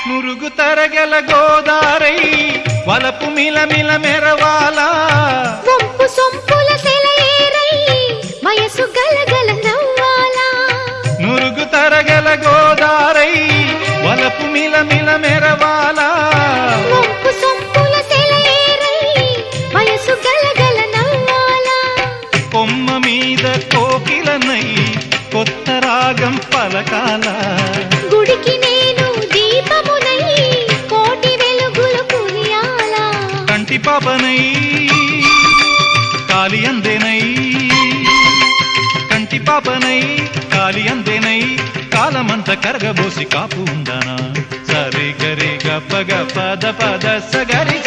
నురుగు తరగల గోదారై వలపు మిలమిల మెరవాలా వంపు సొంపుల సెలయేరై వయసు గలగల నవ్వాలా నురుగు తరగల గోదారై వలపు మిలమిల మెరవాలా వంపు సొంపుల సెలయేరై వయసు గలగల నవ్వాలా కొమ్మ మీద కోకిలనై కొత్త రాగం పలకాల గుడికి నేను దీపమునై కోటి వెలుగులు కురియాలా కంటి పాపనై కాలి అందేనై కంటి పాపనై కాలి అందేనై కాలమంత కరగబోసి కాపు ఉందనా సరి గరి గప్ప గ పద పద సగరి